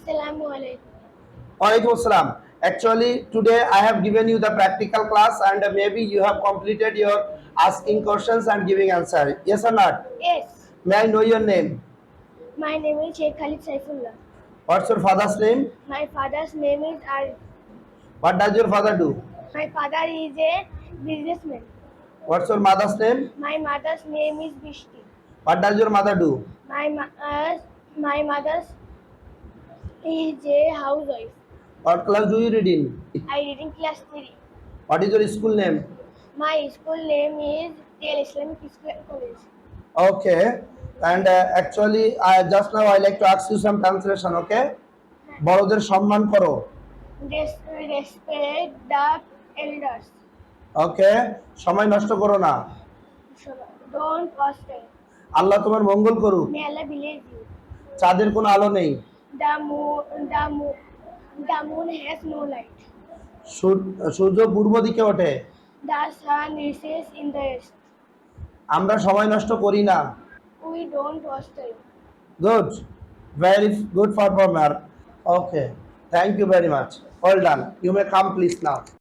Assalamu alaikum. Walaikum Assalam. Actually, today I have given you the practical class and maybe you have completed your asking questions and giving answer. Yes or not? Yes, May I know your name? my name is Sheikh Khalid Saifullah. What's your father's name? My father's name is Arif. What does your father do? My father is a businessman. What's your mother's name? My mother's name is Bishti. What does your mother do? My mother's is a housewife. What class do you read in? I read in class 3. What is your school name? My school name is TL Islamic School and College. Okay. And actually, I just now I like to ask you some translation. Okay. বড়দের সম্মান করো। Respect the elders. ওকে, সময় নষ্ট করো না। Don't waste. আল্লাহ তোমার মঙ্গল করুক। May Allah bless you. চাঁদের কোনো আলো নেই। The moon has no light. সূর্য পূর্ব দিকে ওঠে। The sun rises in the east. আমরা সময় নষ্ট করি না। We don't waste time. Good, very good performer. Okay, thank you very much. Well done. You may come please now.